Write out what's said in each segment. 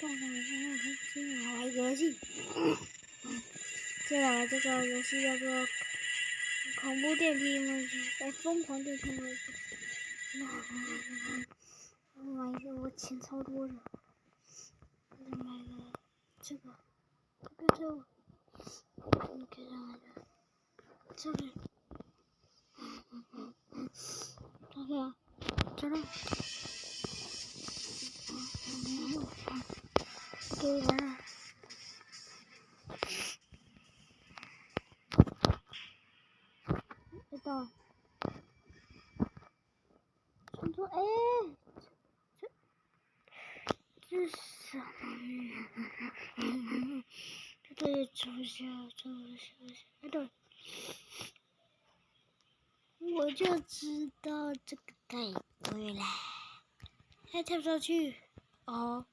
大家晚上好，今天我玩一个游戏。接下来这个游戏叫做恐怖电梯模式，疯狂电梯模式。我买一个，我钱超多的，我就买了这个，跟这个，你给上来的，这个，OK 啊，这个，给我玩。到，想说，哎，这是什么？这里出现，对，我就知道这个太贵了，还跳不上去，哦，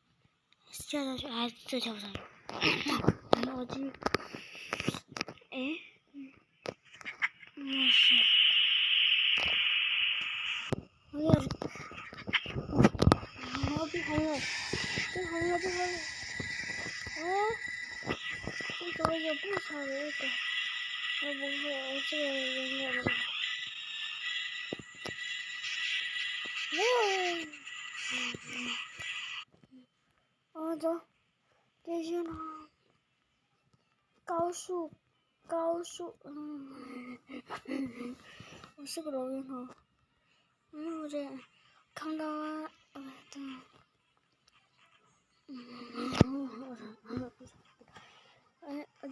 跳上去还是再跳上去，我继续，哎，没事。哎呀，不红了，哦，这怎么有不少人的？不会，这个人有的。没有。走，继续呢。高速，我是个老人头。我这看到啊，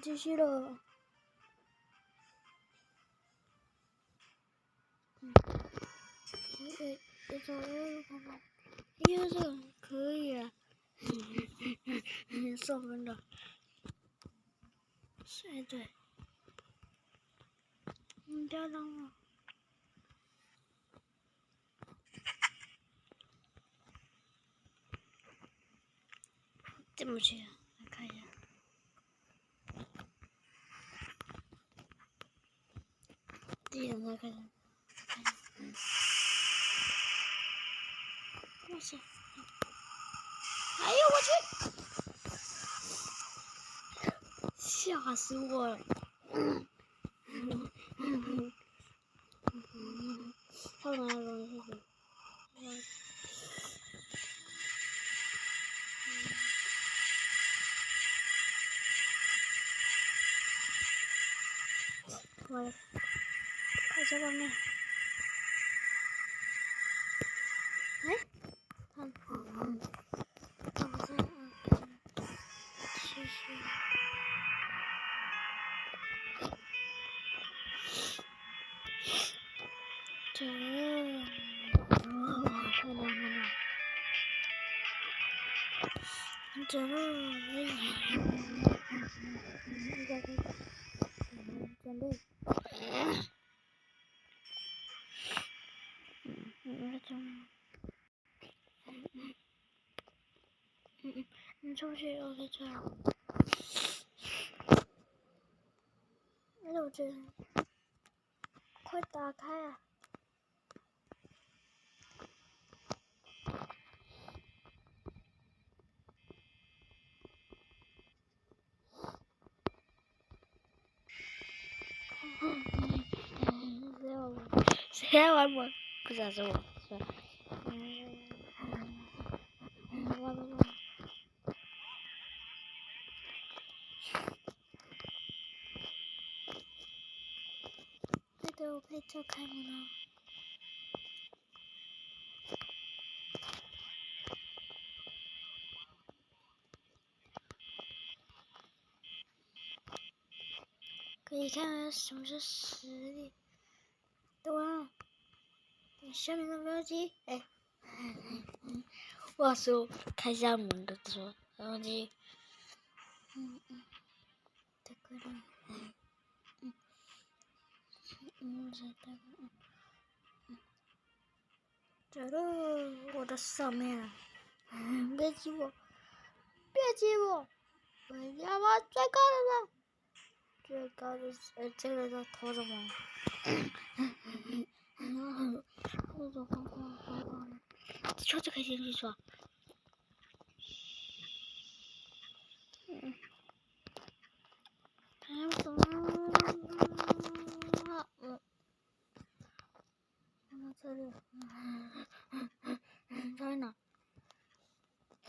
继续了。这可以啊，4分的，对，漂亮啊！怎么去？来看一下。第一眼再看一下。哇塞！哎呦我去！吓死我了！后来容易死。我看一下外面。哎，看，谢谢。这，准备。你出去，OK，这样。哎，我这，快打开啊！谁来玩我？不想是我，是吧？我可以这开门了。可以看看什么是实力。等会儿，下面的标记，我说开下门的时候，标记，这个人，这个我的上面，别挤我，我要往最高的了。最高的这个叫头什么？那种方法，就可以进去说。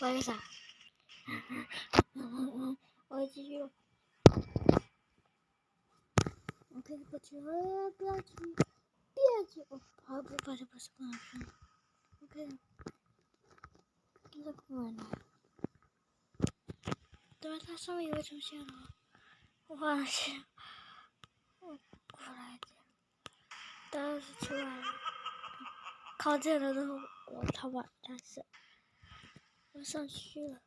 我要个啥？我要继续。我可以过去，不要去，别去！哦，好，不是不是不能去。OK， 这个过来。对，它上面有个出现了，我发现，我过来的，当然是出来了。靠近了之后，我逃跑，但是我上去了。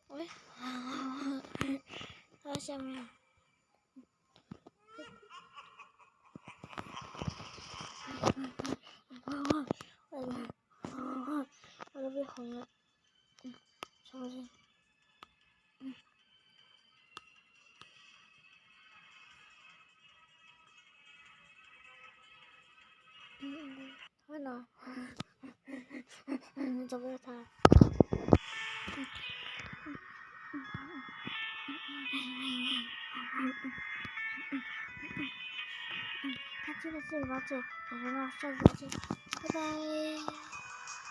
喂，它下面。我都被红了，是不是？在哪？找不到他。他进了这里吧，这，我们下次再见，拜拜。